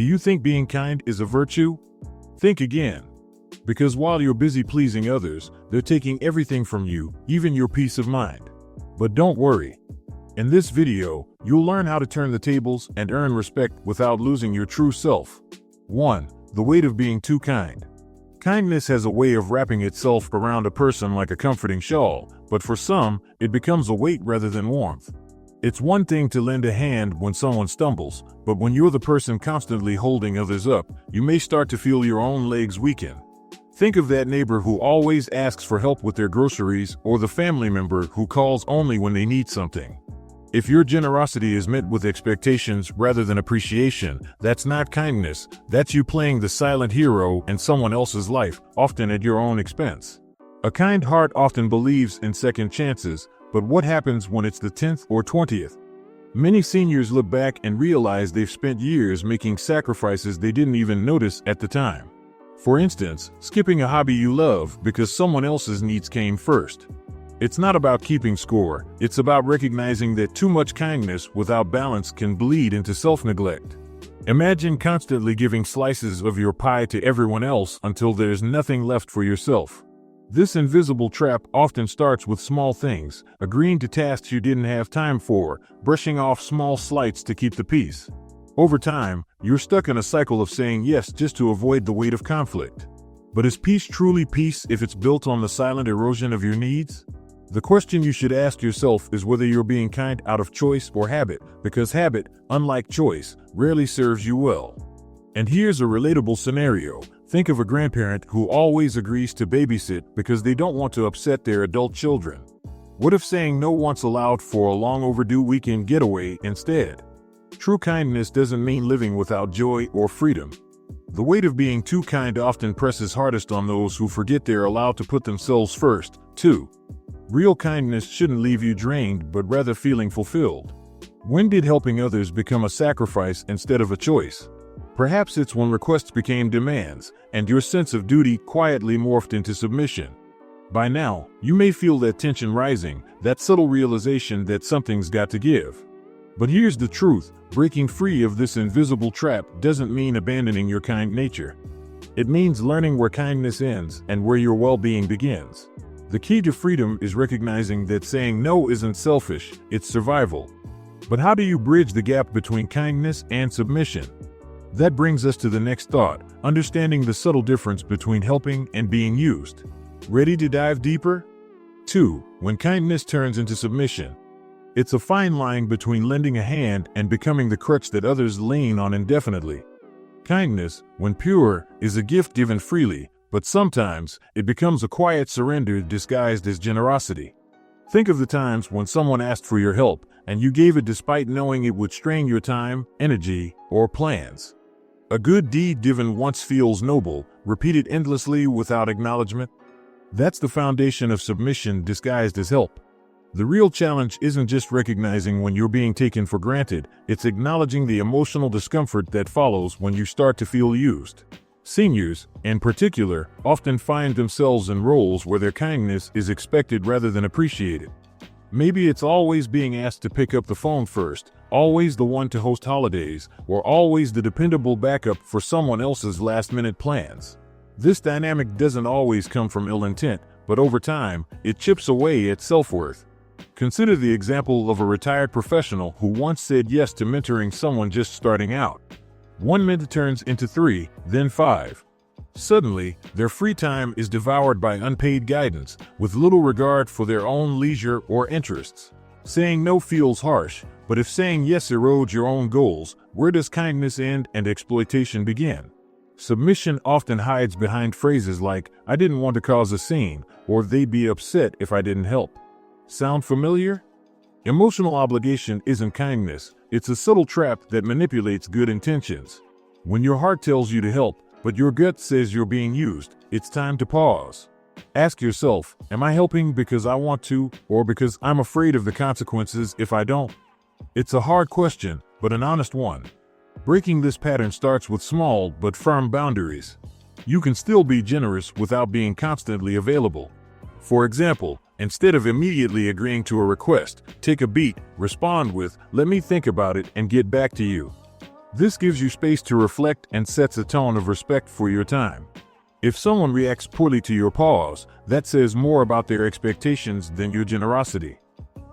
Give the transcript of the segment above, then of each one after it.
Do you think being kind is a virtue? Think again. Because while you're busy pleasing others, they're taking everything from you, even your peace of mind. But don't worry. In this video, you'll learn how to turn the tables and earn respect without losing your true self. 1. The weight of being too kind. Kindness has a way of wrapping itself around a person like a comforting shawl, but for some, it becomes a weight rather than warmth. It's one thing to lend a hand when someone stumbles, but when you're the person constantly holding others up, you may start to feel your own legs weaken. Think of that neighbor who always asks for help with their groceries, or the family member who calls only when they need something. If your generosity is met with expectations rather than appreciation, that's not kindness, that's you playing the silent hero in someone else's life, often at your own expense. A kind heart often believes in second chances, but what happens when it's the 10th or 20th? Many seniors look back and realize they've spent years making sacrifices they didn't even notice at the time. For instance, skipping a hobby you love because someone else's needs came first. It's not about keeping score, it's about recognizing that too much kindness without balance can bleed into self-neglect. Imagine constantly giving slices of your pie to everyone else until there's nothing left for yourself. This invisible trap often starts with small things, agreeing to tasks you didn't have time for, brushing off small slights to keep the peace. Over time, you're stuck in a cycle of saying yes just to avoid the weight of conflict. But is peace truly peace if it's built on the silent erosion of your needs? The question you should ask yourself is whether you're being kind out of choice or habit, because habit, unlike choice, rarely serves you well. And here's a relatable scenario. Think of a grandparent who always agrees to babysit because they don't want to upset their adult children. What if saying no once allowed for a long overdue weekend getaway instead? True kindness doesn't mean living without joy or freedom. The weight of being too kind often presses hardest on those who forget they're allowed to put themselves first. 2. Real kindness shouldn't leave you drained but rather feeling fulfilled. When did helping others become a sacrifice instead of a choice? Perhaps it's when requests became demands, and your sense of duty quietly morphed into submission. By now, you may feel that tension rising, that subtle realization that something's got to give. But here's the truth, breaking free of this invisible trap doesn't mean abandoning your kind nature. It means learning where kindness ends and where your well-being begins. The key to freedom is recognizing that saying no isn't selfish, it's survival. But how do you bridge the gap between kindness and submission? That brings us to the next thought, understanding the subtle difference between helping and being used. Ready to dive deeper? 2. When kindness turns into submission. It's a fine line between lending a hand and becoming the crutch that others lean on indefinitely. Kindness, when pure, is a gift given freely, but sometimes it becomes a quiet surrender disguised as generosity. Think of the times when someone asked for your help, and you gave it despite knowing it would strain your time, energy, or plans. A good deed given once feels noble, repeated endlessly without acknowledgement. That's the foundation of submission disguised as help. The real challenge isn't just recognizing when you're being taken for granted, it's acknowledging the emotional discomfort that follows when you start to feel used. Seniors, in particular, often find themselves in roles where their kindness is expected rather than appreciated. Maybe it's always being asked to pick up the phone first, always the one to host holidays, or always the dependable backup for someone else's last-minute plans. This dynamic doesn't always come from ill intent, but over time, it chips away at self-worth. Consider the example of a retired professional who once said yes to mentoring someone just starting out. 1 minute turns into 3, then 5. Suddenly, their free time is devoured by unpaid guidance, with little regard for their own leisure or interests. Saying no feels harsh, but if saying yes erodes your own goals, where does kindness end and exploitation begin? Submission often hides behind phrases like, "I didn't want to cause a scene," or "they'd be upset if I didn't help." Sound familiar? Emotional obligation isn't kindness, it's a subtle trap that manipulates good intentions. When your heart tells you to help, but your gut says you're being used, it's time to pause. Ask yourself, am I helping because I want to, or because I'm afraid of the consequences if I don't? It's a hard question, but an honest one. Breaking this pattern starts with small but firm boundaries. You can still be generous without being constantly available. For example, instead of immediately agreeing to a request, take a beat, respond with, "Let me think about it and get back to you." This gives you space to reflect and sets a tone of respect for your time. If someone reacts poorly to your pause, that says more about their expectations than your generosity.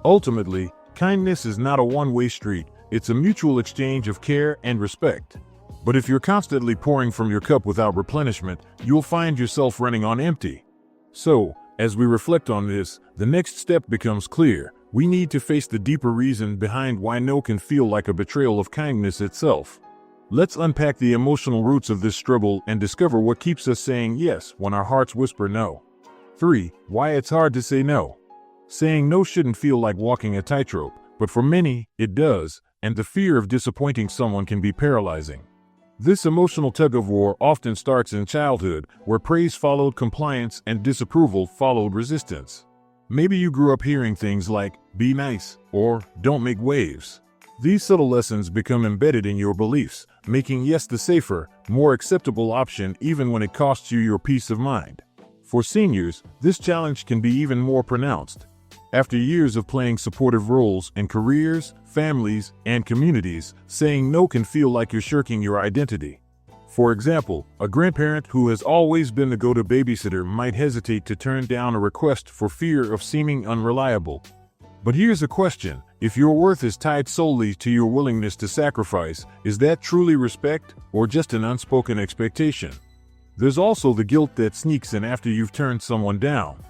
Ultimately, kindness is not a one-way street, it's a mutual exchange of care and respect. But if you're constantly pouring from your cup without replenishment, you'll find yourself running on empty. So, as we reflect on this, the next step becomes clear. We need to face the deeper reason behind why no can feel like a betrayal of kindness itself. Let's unpack the emotional roots of this struggle and discover what keeps us saying yes when our hearts whisper no. 3. Why it's hard to say no. Saying no shouldn't feel like walking a tightrope, but for many, it does, and the fear of disappointing someone can be paralyzing. This emotional tug-of-war often starts in childhood, where praise followed compliance and disapproval followed resistance. Maybe you grew up hearing things like, "be nice," or "don't make waves." These subtle lessons become embedded in your beliefs, making yes the safer, more acceptable option even when it costs you your peace of mind. For seniors, this challenge can be even more pronounced. After years of playing supportive roles in careers, families, and communities, saying no can feel like you're shirking your identity. For example, a grandparent who has always been the go-to babysitter might hesitate to turn down a request for fear of seeming unreliable. But here's a question: if your worth is tied solely to your willingness to sacrifice, is that truly respect or just an unspoken expectation? There's also the guilt that sneaks in after you've turned someone down.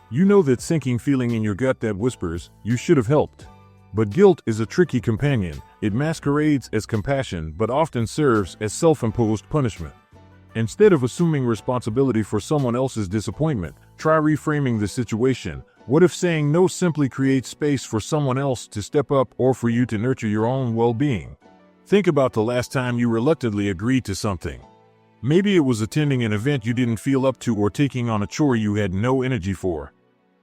You know that sinking feeling in your gut that whispers, "you should have helped." But guilt is a tricky companion. It masquerades as compassion but often serves as self-imposed punishment. Instead of assuming responsibility for someone else's disappointment, try reframing the situation. What if saying no simply creates space for someone else to step up or for you to nurture your own well-being? Think about the last time you reluctantly agreed to something. Maybe it was attending an event you didn't feel up to or taking on a chore you had no energy for.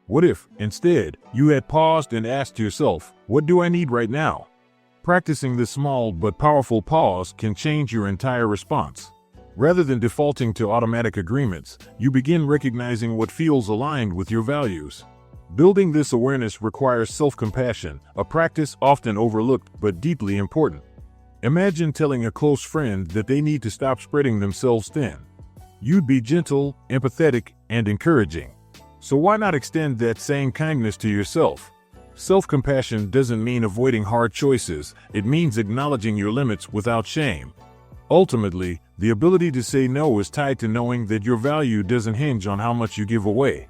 What if, instead, you had paused and asked yourself, "what do I need right now?" Practicing this small but powerful pause can change your entire response. Rather than defaulting to automatic agreements, you begin recognizing what feels aligned with your values. Building this awareness requires self-compassion, a practice often overlooked but deeply important. Imagine telling a close friend that they need to stop spreading themselves thin. You'd be gentle, empathetic, and encouraging. So why not extend that same kindness to yourself? Self-compassion doesn't mean avoiding hard choices, it means acknowledging your limits without shame. Ultimately, the ability to say no is tied to knowing that your value doesn't hinge on how much you give away.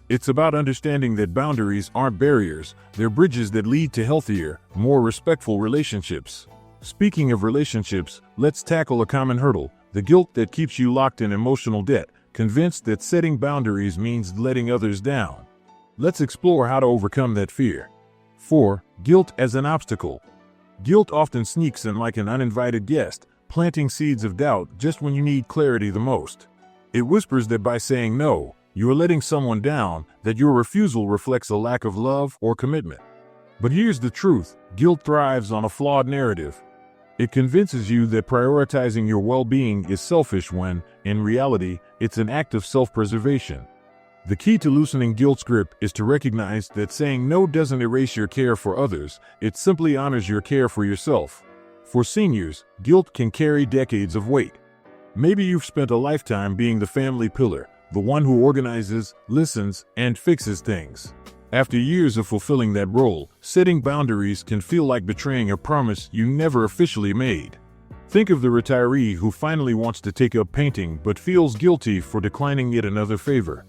It's about understanding that boundaries aren't barriers, they're bridges that lead to healthier, more respectful relationships. Speaking of relationships, let's tackle a common hurdle: the guilt that keeps you locked in emotional debt, convinced that setting boundaries means letting others down. Let's explore how to overcome that fear. 4. Guilt as an obstacle. Guilt often sneaks in like an uninvited guest, planting seeds of doubt just when you need clarity the most. It whispers that by saying no, you are letting someone down, that your refusal reflects a lack of love or commitment. But here's the truth: guilt thrives on a flawed narrative. It convinces you that prioritizing your well-being is selfish when, in reality, it's an act of self-preservation. The key to loosening guilt's grip is to recognize that saying no doesn't erase your care for others, it simply honors your care for yourself. For seniors, guilt can carry decades of weight. Maybe you've spent a lifetime being the family pillar, the one who organizes, listens, and fixes things. After years of fulfilling that role, setting boundaries can feel like betraying a promise you never officially made. Think of the retiree who finally wants to take up painting but feels guilty for declining yet another favor.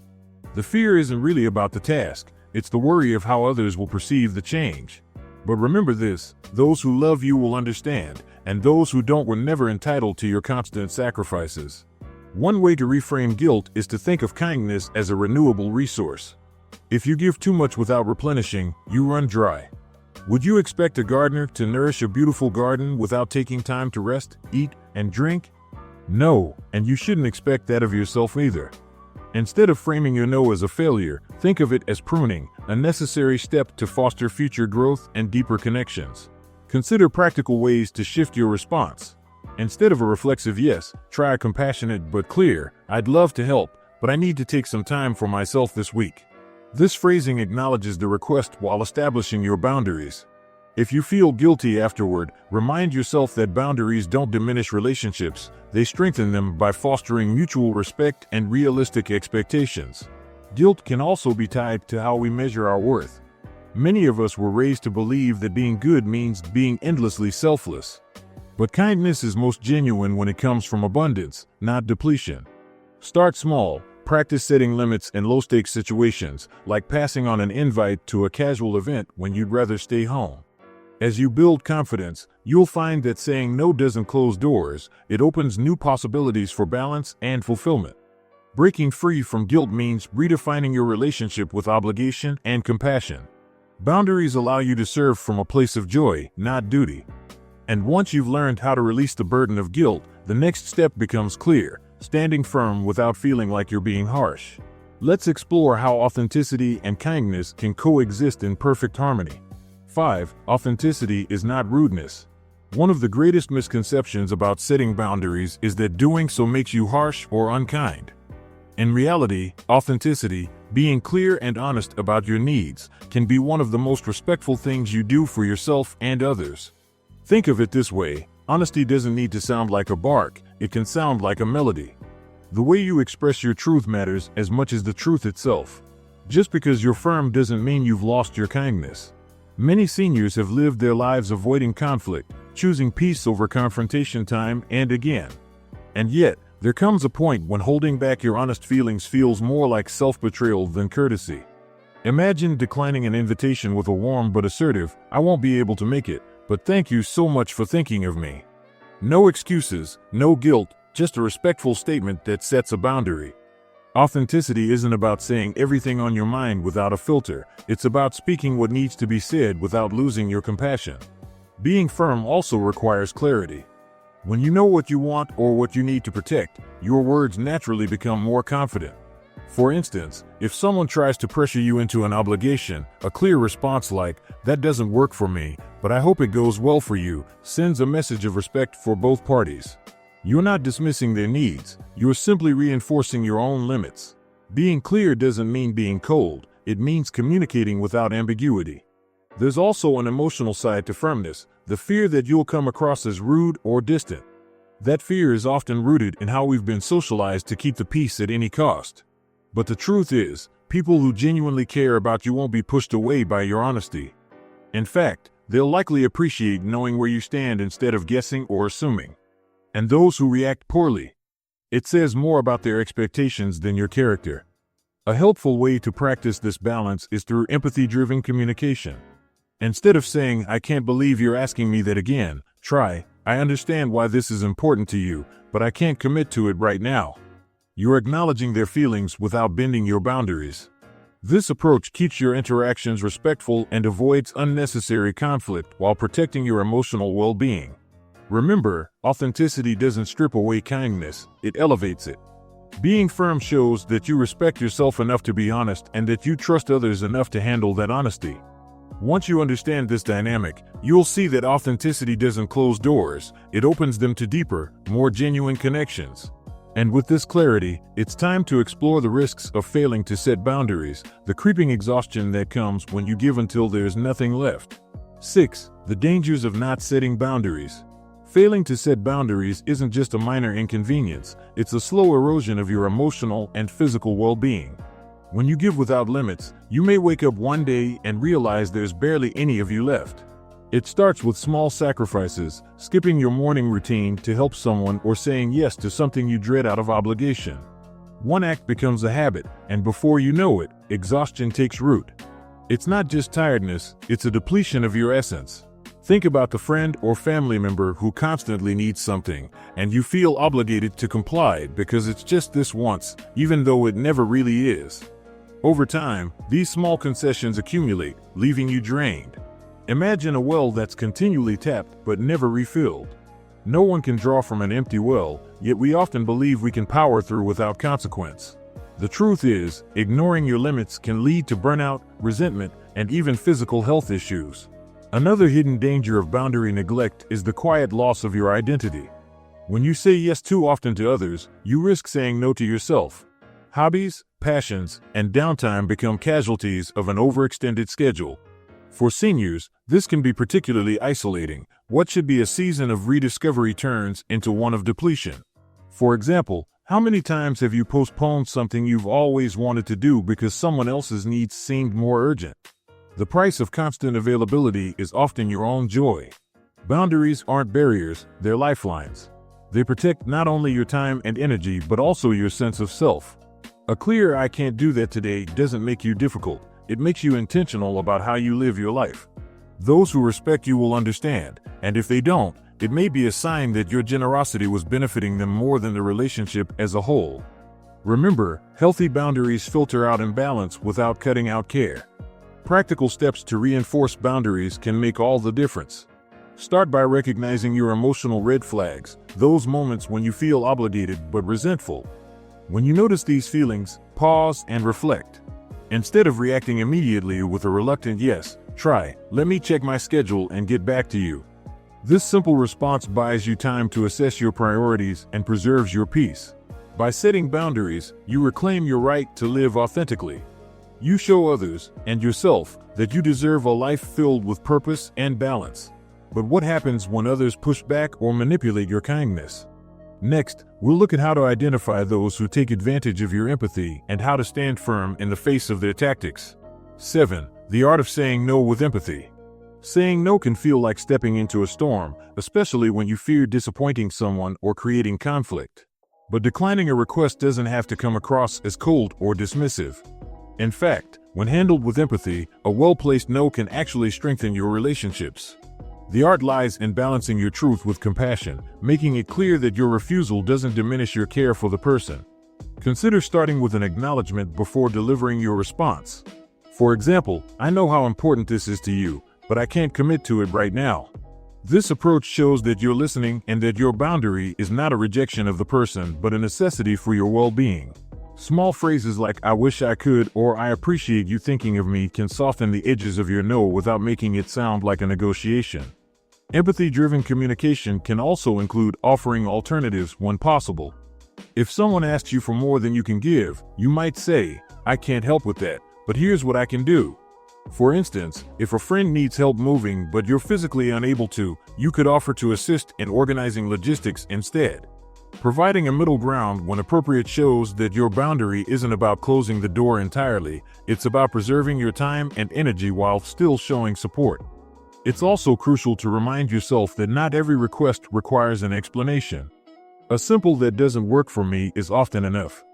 The fear isn't really about the task, it's the worry of how others will perceive the change. But remember this: those who love you will understand, and those who don't were never entitled to your constant sacrifices. One way to reframe guilt is to think of kindness as a renewable resource. If you give too much without replenishing, you run dry. Would you expect a gardener to nourish a beautiful garden without taking time to rest, eat, and drink? No, and you shouldn't expect that of yourself either. Instead of framing your no as a failure, think of it as pruning, a necessary step to foster future growth and deeper connections. Consider practical ways to shift your response. Instead of a reflexive yes, try a compassionate but clear, "I'd love to help, but I need to take some time for myself this week." This phrasing acknowledges the request while establishing your boundaries. If you feel guilty afterward, remind yourself that boundaries don't diminish relationships, they strengthen them by fostering mutual respect and realistic expectations. Guilt can also be tied to how we measure our worth. Many of us were raised to believe that being good means being endlessly selfless. But kindness is most genuine when it comes from abundance, not depletion. Start small. Practice setting limits in low-stakes situations, like passing on an invite to a casual event when you'd rather stay home. As you build confidence, you'll find that saying no doesn't close doors, it opens new possibilities for balance and fulfillment. Breaking free from guilt means redefining your relationship with obligation and compassion. Boundaries allow you to serve from a place of joy, not duty. And once you've learned how to release the burden of guilt, the next step becomes clear, standing firm without feeling like you're being harsh. Let's explore how authenticity and kindness can coexist in perfect harmony. 5. Authenticity is not rudeness. One of the greatest misconceptions about setting boundaries is that doing so makes you harsh or unkind. In reality, authenticity, being clear and honest about your needs, can be one of the most respectful things you do for yourself and others. Think of it this way: honesty doesn't need to sound like a bark, it can sound like a melody. The way you express your truth matters as much as the truth itself. Just because you're firm doesn't mean you've lost your kindness. Many seniors have lived their lives avoiding conflict, choosing peace over confrontation time and again. And yet, there comes a point when holding back your honest feelings feels more like self-betrayal than courtesy. Imagine declining an invitation with a warm but assertive, "I won't be able to make it, but thank you so much for thinking of me." No excuses, no guilt, just a respectful statement that sets a boundary. Authenticity isn't about saying everything on your mind without a filter, it's about speaking what needs to be said without losing your compassion. Being firm also requires clarity. When you know what you want or what you need to protect, your words naturally become more confident. For instance, if someone tries to pressure you into an obligation, a clear response like, "That doesn't work for me, but I hope it goes well for you," sends a message of respect for both parties. You're not dismissing their needs, you're simply reinforcing your own limits. Being clear doesn't mean being cold, it means communicating without ambiguity. There's also an emotional side to firmness, the fear that you'll come across as rude or distant. That fear is often rooted in how we've been socialized to keep the peace at any cost. But the truth is, people who genuinely care about you won't be pushed away by your honesty. In fact, they'll likely appreciate knowing where you stand instead of guessing or assuming. And those who react poorly, it says more about their expectations than your character. A helpful way to practice this balance is through empathy-driven communication. Instead of saying, "I can't believe you're asking me that again," try, "I understand why this is important to you, but I can't commit to it right now." You're acknowledging their feelings without bending your boundaries. This approach keeps your interactions respectful and avoids unnecessary conflict while protecting your emotional well-being. Remember, authenticity doesn't strip away kindness, it elevates it. Being firm shows that you respect yourself enough to be honest and that you trust others enough to handle that honesty. Once you understand this dynamic, you'll see that authenticity doesn't close doors, it opens them to deeper, more genuine connections. And with this clarity, it's time to explore the risks of failing to set boundaries, the creeping exhaustion that comes when you give until there's nothing left. 6. The dangers of not setting boundaries. Failing to set boundaries isn't just a minor inconvenience, it's a slow erosion of your emotional and physical well-being. When you give without limits, you may wake up one day and realize there's barely any of you left. It starts with small sacrifices, skipping your morning routine to help someone or saying yes to something you dread out of obligation. One act becomes a habit, and before you know it, exhaustion takes root. It's not just tiredness, it's a depletion of your essence. Think about the friend or family member who constantly needs something, and you feel obligated to comply because it's just this once, even though it never really is. Over time, these small concessions accumulate, leaving you drained. Imagine a well that's continually tapped but never refilled. No one can draw from an empty well, yet we often believe we can power through without consequence. The truth is, ignoring your limits can lead to burnout, resentment, and even physical health issues. Another hidden danger of boundary neglect is the quiet loss of your identity. When you say yes too often to others, you risk saying no to yourself. Hobbies, passions, and downtime become casualties of an overextended schedule. For seniors, this can be particularly isolating. What should be a season of rediscovery turns into one of depletion. For example, how many times have you postponed something you've always wanted to do because someone else's needs seemed more urgent? The price of constant availability is often your own joy. Boundaries aren't barriers, they're lifelines. They protect not only your time and energy, but also your sense of self. A clear "I can't do that today" doesn't make you difficult. It makes you intentional about how you live your life. Those who respect you will understand, and if they don't, it may be a sign that your generosity was benefiting them more than the relationship as a whole. Remember, healthy boundaries filter out imbalance without cutting out care. Practical steps to reinforce boundaries can make all the difference. Start by recognizing your emotional red flags, those moments when you feel obligated but resentful. When you notice these feelings, pause and reflect. Instead of reacting immediately with a reluctant "yes," try, "Let me check my schedule and get back to you." This simple response buys you time to assess your priorities and preserves your peace. By setting boundaries, you reclaim your right to live authentically. You show others, and yourself, that you deserve a life filled with purpose and balance. But what happens when others push back or manipulate your kindness? Next, we'll look at how to identify those who take advantage of your empathy and how to stand firm in the face of their tactics. 7. The art of saying no with empathy. Saying no can feel like stepping into a storm, especially when you fear disappointing someone or creating conflict. But declining a request doesn't have to come across as cold or dismissive. In fact, when handled with empathy, a well-placed no can actually strengthen your relationships. The art lies in balancing your truth with compassion, making it clear that your refusal doesn't diminish your care for the person. Consider starting with an acknowledgement before delivering your response. For example, "I know how important this is to you, but I can't commit to it right now." This approach shows that you're listening and that your boundary is not a rejection of the person but a necessity for your well-being. Small phrases like "I wish I could" or "I appreciate you thinking of me" can soften the edges of your no without making it sound like a negotiation. Empathy-driven communication can also include offering alternatives when possible. If someone asks you for more than you can give, you might say, "I can't help with that, but here's what I can do." For instance, if a friend needs help moving but you're physically unable to, you could offer to assist in organizing logistics instead. Providing a middle ground when appropriate shows that your boundary isn't about closing the door entirely, it's about preserving your time and energy while still showing support. It's also crucial to remind yourself that not every request requires an explanation. A simple "that doesn't work for me" is often enough.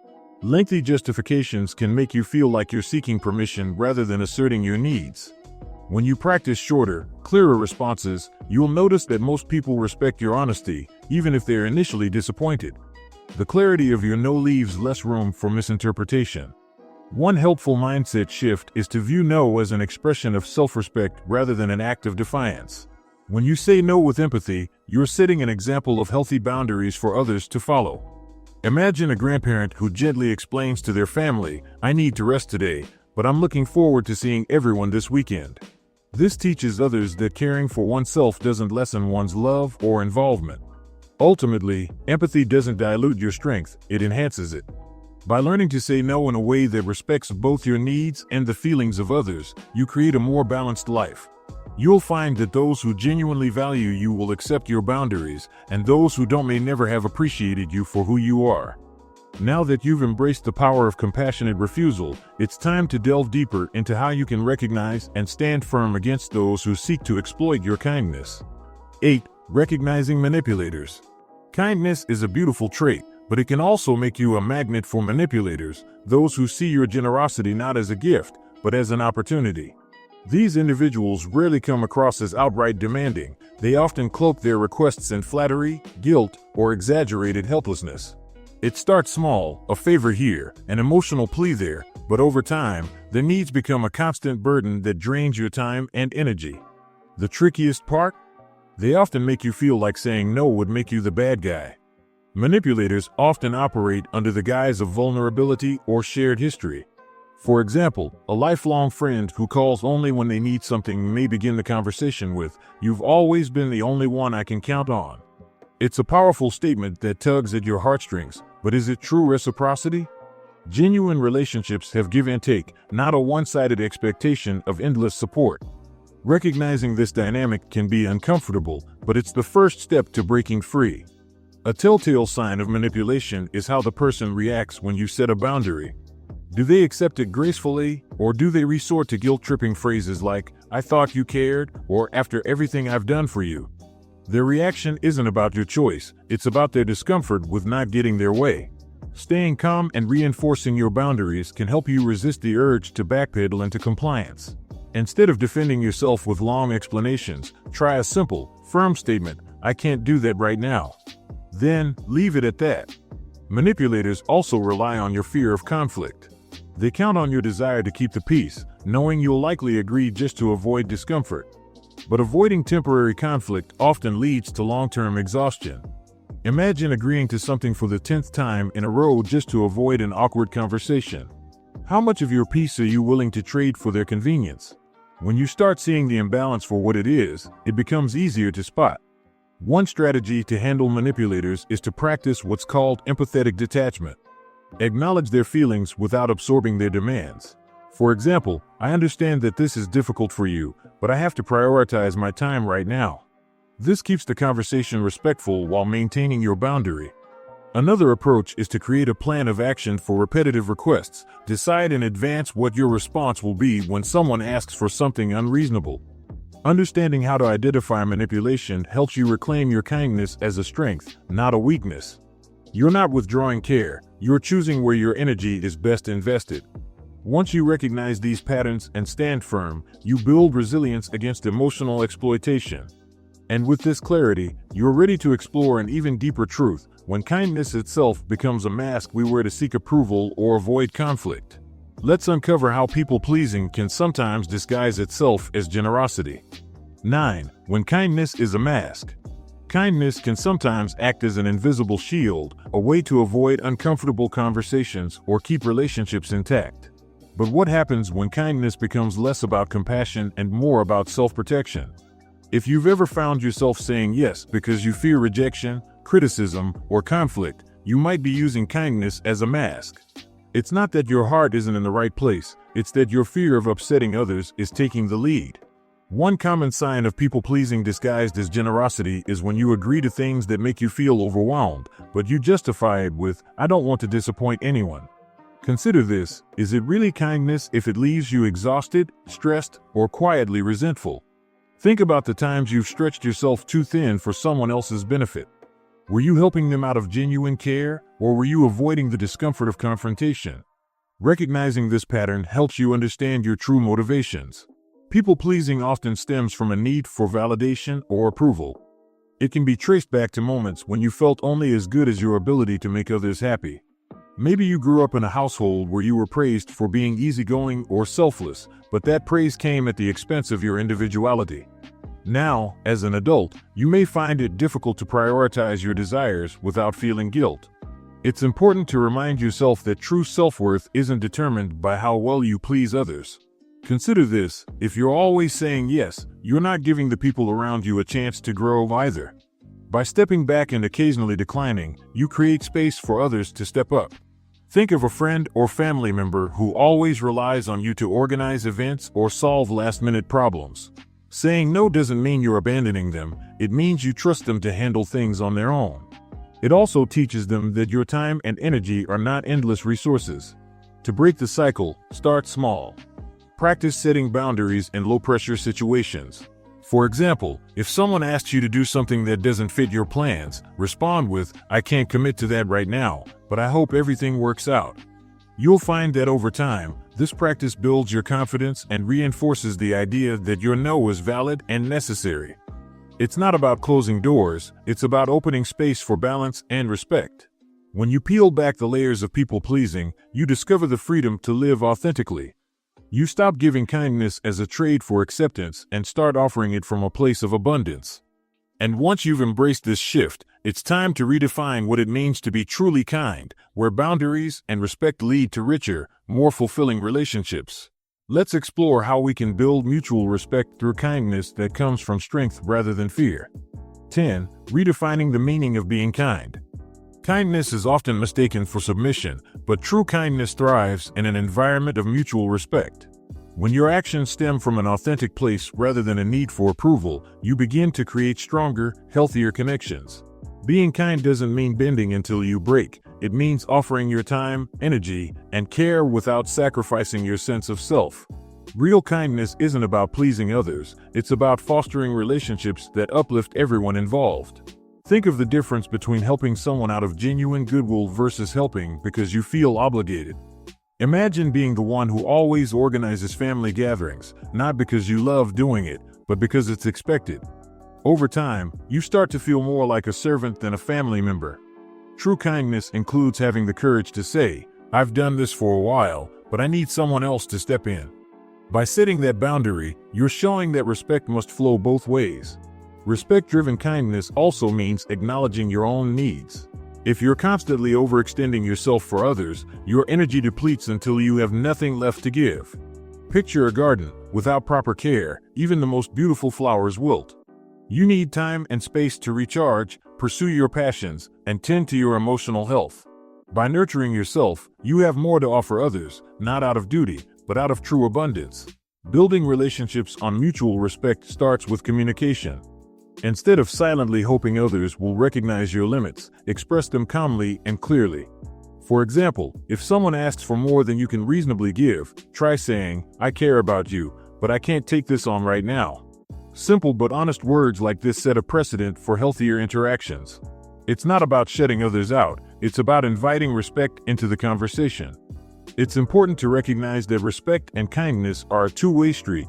Lengthy justifications can make you feel like you're seeking permission rather than asserting your needs. When you practice shorter, clearer responses, you'll notice that most people respect your honesty, even if they're initially disappointed. The clarity of your no leaves less room for misinterpretation. One helpful mindset shift is to view no as an expression of self-respect rather than an act of defiance. When you say no with empathy, you're setting an example of healthy boundaries for others to follow. Imagine a grandparent who gently explains to their family, "I need to rest today, but I'm looking forward to seeing everyone this weekend." This teaches others that caring for oneself doesn't lessen one's love or involvement. Ultimately, empathy doesn't dilute your strength, it enhances it. By learning to say no in a way that respects both your needs and the feelings of others, you create a more balanced life. You'll find that those who genuinely value you will accept your boundaries, and those who don't may never have appreciated you for who you are. Now that you've embraced the power of compassionate refusal, it's time to delve deeper into how you can recognize and stand firm against those who seek to exploit your kindness. 8. Recognizing manipulators. Kindness is a beautiful trait, but it can also make you a magnet for manipulators, those who see your generosity not as a gift, but as an opportunity. These individuals rarely come across as outright demanding. They often cloak their requests in flattery, guilt, or exaggerated helplessness. It starts small, a favor here, an emotional plea there, but over time, the needs become a constant burden that drains your time and energy. The trickiest part? They often make you feel like saying no would make you the bad guy. Manipulators often operate under the guise of vulnerability or shared history. For example, a lifelong friend who calls only when they need something may begin the conversation with, "You've always been the only one I can count on." It's a powerful statement that tugs at your heartstrings, but is it true reciprocity? Genuine relationships have give and take, not a one-sided expectation of endless support. Recognizing this dynamic can be uncomfortable, but it's the first step to breaking free. A telltale sign of manipulation is how the person reacts when you set a boundary. Do they accept it gracefully, or do they resort to guilt-tripping phrases like, "I thought you cared," or "after everything I've done for you"? Their reaction isn't about your choice, it's about their discomfort with not getting their way. Staying calm and reinforcing your boundaries can help you resist the urge to backpedal into compliance. Instead of defending yourself with long explanations, try a simple, firm statement, "I can't do that right now." Then, leave it at that. Manipulators also rely on your fear of conflict. They count on your desire to keep the peace, knowing you'll likely agree just to avoid discomfort. But avoiding temporary conflict often leads to long-term exhaustion. Imagine agreeing to something for the 10th time in a row just to avoid an awkward conversation. How much of your peace are you willing to trade for their convenience? When you start seeing the imbalance for what it is, it becomes easier to spot. One strategy to handle manipulators is to practice what's called empathetic detachment. Acknowledge their feelings without absorbing their demands. For example, "I understand that this is difficult for you, but I have to prioritize my time right now." This keeps the conversation respectful while maintaining your boundary. Another approach is to create a plan of action for repetitive requests. Decide in advance what your response will be when someone asks for something unreasonable. Understanding how to identify manipulation helps you reclaim your kindness as a strength, not a weakness. You're not withdrawing care, you're choosing where your energy is best invested. Once you recognize these patterns and stand firm, you build resilience against emotional exploitation. And with this clarity, you're ready to explore an even deeper truth: when kindness itself becomes a mask we wear to seek approval or avoid conflict. Let's uncover how people-pleasing can sometimes disguise itself as generosity. 9. When kindness is a mask. Kindness can sometimes act as an invisible shield, a way to avoid uncomfortable conversations or keep relationships intact. But what happens when kindness becomes less about compassion and more about self-protection? If you've ever found yourself saying yes because you fear rejection, criticism, or conflict, you might be using kindness as a mask. It's not that your heart isn't in the right place, it's that your fear of upsetting others is taking the lead. One common sign of people-pleasing disguised as generosity is when you agree to things that make you feel overwhelmed, but you justify it with, "I don't want to disappoint anyone." Consider this: is it really kindness if it leaves you exhausted, stressed, or quietly resentful? Think about the times you've stretched yourself too thin for someone else's benefit. Were you helping them out of genuine care, or were you avoiding the discomfort of confrontation? Recognizing this pattern helps you understand your true motivations. People-pleasing often stems from a need for validation or approval. It can be traced back to moments when you felt only as good as your ability to make others happy. Maybe you grew up in a household where you were praised for being easygoing or selfless, but that praise came at the expense of your individuality. Now, as an adult, you may find it difficult to prioritize your desires without feeling guilt. It's important to remind yourself that true self-worth isn't determined by how well you please others. Consider this: if you're always saying yes, you're not giving the people around you a chance to grow either. By stepping back and occasionally declining, you create space for others to step up. Think of a friend or family member who always relies on you to organize events or solve last-minute problems. Saying no doesn't mean you're abandoning them, it means you trust them to handle things on their own. It also teaches them that your time and energy are not endless resources. To break the cycle, start small. Practice setting boundaries in low-pressure situations. For example, if someone asks you to do something that doesn't fit your plans, respond with, "I can't commit to that right now, but I hope everything works out." You'll find that over time, this practice builds your confidence and reinforces the idea that your no is valid and necessary. It's not about closing doors, it's about opening space for balance and respect. When you peel back the layers of people-pleasing, you discover the freedom to live authentically. You stop giving kindness as a trade for acceptance and start offering it from a place of abundance. And once you've embraced this shift, it's time to redefine what it means to be truly kind, where boundaries and respect lead to richer, more fulfilling relationships. Let's explore how we can build mutual respect through kindness that comes from strength rather than fear. 10. Redefining the meaning of being kind. Kindness is often mistaken for submission, but true kindness thrives in an environment of mutual respect. When your actions stem from an authentic place rather than a need for approval, you begin to create stronger, healthier connections. Being kind doesn't mean bending until you break. It means offering your time, energy, and care without sacrificing your sense of self. Real kindness isn't about pleasing others, it's about fostering relationships that uplift everyone involved. Think of the difference between helping someone out of genuine goodwill versus helping because you feel obligated. Imagine being the one who always organizes family gatherings, not because you love doing it, but because it's expected. Over time, you start to feel more like a servant than a family member. True kindness includes having the courage to say, "I've done this for a while, but I need someone else to step in." By setting that boundary, you're showing that respect must flow both ways. Respect-driven kindness also means acknowledging your own needs. If you're constantly overextending yourself for others, your energy depletes until you have nothing left to give. Picture a garden. Without proper care, even the most beautiful flowers wilt. You need time and space to recharge, pursue your passions, and tend to your emotional health. By nurturing yourself, you have more to offer others, not out of duty, but out of true abundance. Building relationships on mutual respect starts with communication. Instead of silently hoping others will recognize your limits, express them calmly and clearly. For example, if someone asks for more than you can reasonably give, try saying, "I care about you, but I can't take this on right now." Simple but honest words like this set a precedent for healthier interactions. It's not about shutting others out, it's about inviting respect into the conversation. It's important to recognize that respect and kindness are a two-way street.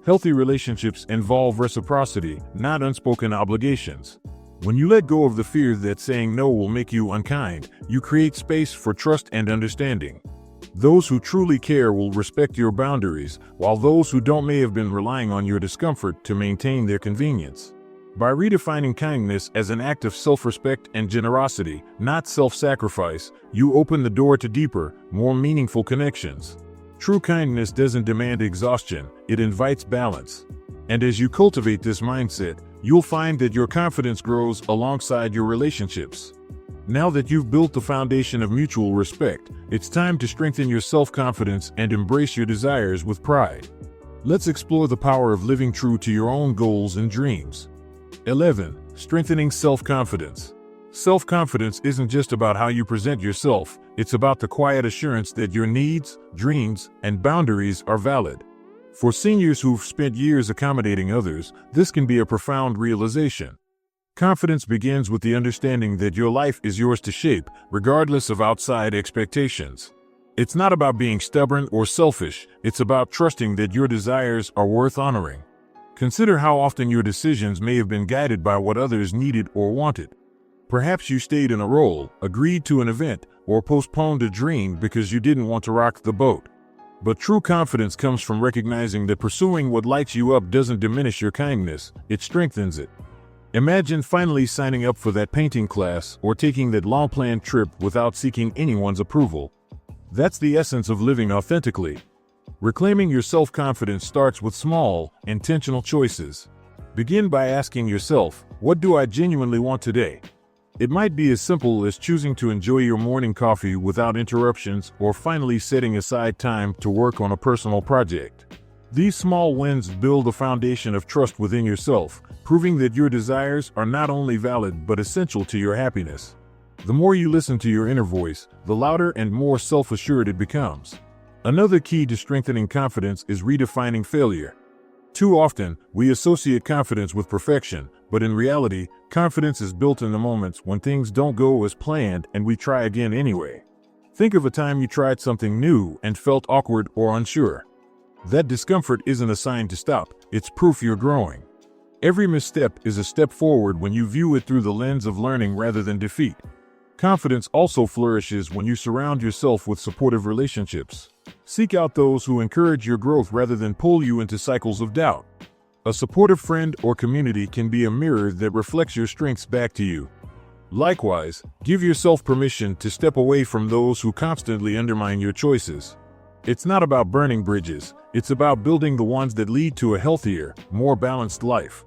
Healthy relationships involve reciprocity, not unspoken obligations. When you let go of the fear that saying no will make you unkind, you create space for trust and understanding. Those who truly care will respect your boundaries, while those who don't may have been relying on your discomfort to maintain their convenience. By redefining kindness as an act of self-respect and generosity, not self-sacrifice, you open the door to deeper, more meaningful connections. True kindness doesn't demand exhaustion, it invites balance. And as you cultivate this mindset, you'll find that your confidence grows alongside your relationships. Now that you've built the foundation of mutual respect, it's time to strengthen your self-confidence and embrace your desires with pride. Let's explore the power of living true to your own goals and dreams. 11. Strengthening self-confidence. Self-confidence isn't just about how you present yourself, it's about the quiet assurance that your needs, dreams, and boundaries are valid. For seniors who've spent years accommodating others, this can be a profound realization. Confidence begins with the understanding that your life is yours to shape, regardless of outside expectations. It's not about being stubborn or selfish, it's about trusting that your desires are worth honoring. Consider how often your decisions may have been guided by what others needed or wanted. Perhaps you stayed in a role, agreed to an event, or postponed a dream because you didn't want to rock the boat. But true confidence comes from recognizing that pursuing what lights you up doesn't diminish your kindness, it strengthens it. Imagine finally signing up for that painting class or taking that long-planned trip without seeking anyone's approval. That's the essence of living authentically. Reclaiming your self-confidence starts with small, intentional choices. Begin by asking yourself, what do I genuinely want today? It might be as simple as choosing to enjoy your morning coffee without interruptions or finally setting aside time to work on a personal project. These small wins build a foundation of trust within yourself, proving that your desires are not only valid but essential to your happiness. The more you listen to your inner voice, the louder and more self-assured it becomes. Another key to strengthening confidence is redefining failure. Too often, we associate confidence with perfection, but in reality, confidence is built in the moments when things don't go as planned and we try again anyway. Think of a time you tried something new and felt awkward or unsure. That discomfort isn't a sign to stop, it's proof you're growing. Every misstep is a step forward when you view it through the lens of learning rather than defeat. Confidence also flourishes when you surround yourself with supportive relationships. Seek out those who encourage your growth rather than pull you into cycles of doubt. A supportive friend or community can be a mirror that reflects your strengths back to you. Likewise, give yourself permission to step away from those who constantly undermine your choices. It's not about burning bridges, it's about building the ones that lead to a healthier, more balanced life.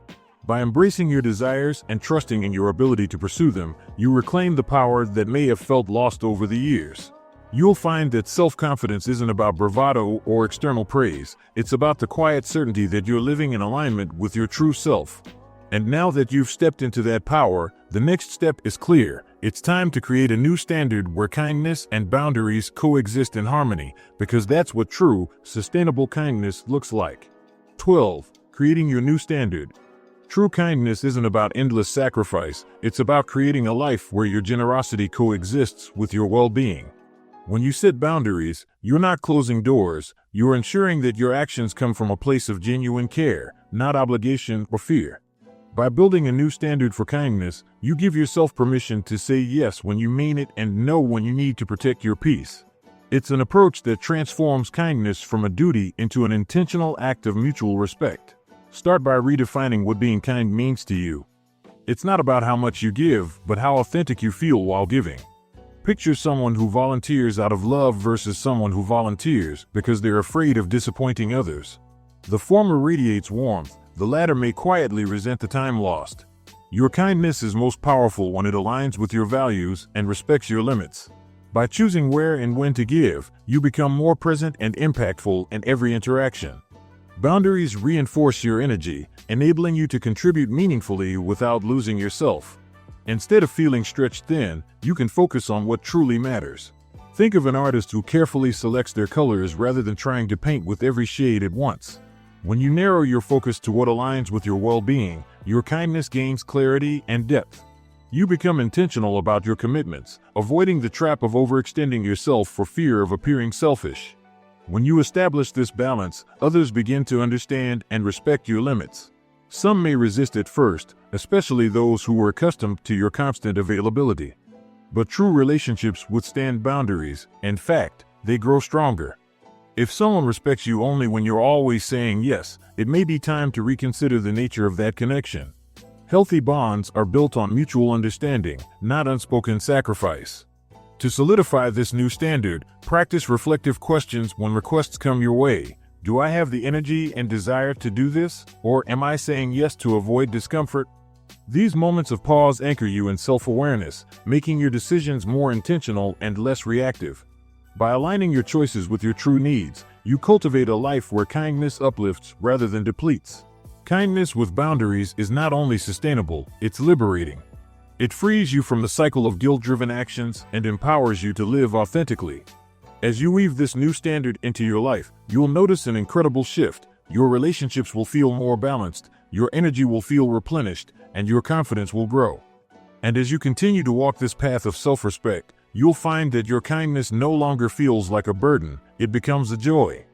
By embracing your desires and trusting in your ability to pursue them, you reclaim the power that may have felt lost over the years. You'll find that self-confidence isn't about bravado or external praise. It's about the quiet certainty that you're living in alignment with your true self. And now that you've stepped into that power, the next step is clear. It's time to create a new standard where kindness and boundaries coexist in harmony, because that's what true, sustainable kindness looks like. 12. Creating your new standard. True kindness isn't about endless sacrifice. It's about creating a life where your generosity coexists with your well-being. When you set boundaries, you're not closing doors. You're ensuring that your actions come from a place of genuine care, not obligation or fear. By building a new standard for kindness, you give yourself permission to say yes when you mean it and no when you need to protect your peace. It's an approach that transforms kindness from a duty into an intentional act of mutual respect. Start by redefining what being kind means to you. It's not about how much you give, but how authentic you feel while giving. Picture someone who volunteers out of love versus someone who volunteers because they're afraid of disappointing others. The former radiates warmth. The latter may quietly resent the time lost. Your kindness is most powerful when it aligns with your values and respects your limits. By choosing where and when to give, you become more present and impactful in every interaction. Boundaries reinforce your energy, enabling you to contribute meaningfully without losing yourself. Instead of feeling stretched thin, you can focus on what truly matters. Think of an artist who carefully selects their colors rather than trying to paint with every shade at once. When you narrow your focus to what aligns with your well-being, your kindness gains clarity and depth. You become intentional about your commitments, avoiding the trap of overextending yourself for fear of appearing selfish. When you establish this balance, others begin to understand and respect your limits. Some may resist at first, especially those who are accustomed to your constant availability. But true relationships withstand boundaries. In fact, they grow stronger. If someone respects you only when you're always saying yes, it may be time to reconsider the nature of that connection. Healthy bonds are built on mutual understanding, not unspoken sacrifice. To solidify this new standard, practice reflective questions when requests come your way. Do I have the energy and desire to do this, or am I saying yes to avoid discomfort? These moments of pause anchor you in self-awareness, making your decisions more intentional and less reactive. By aligning your choices with your true needs, you cultivate a life where kindness uplifts rather than depletes. Kindness with boundaries is not only sustainable, it's liberating. It frees you from the cycle of guilt-driven actions and empowers you to live authentically. As you weave this new standard into your life, you'll notice an incredible shift. Your relationships will feel more balanced, your energy will feel replenished, and your confidence will grow. And as you continue to walk this path of self-respect, you'll find that your kindness no longer feels like a burden, it becomes a joy.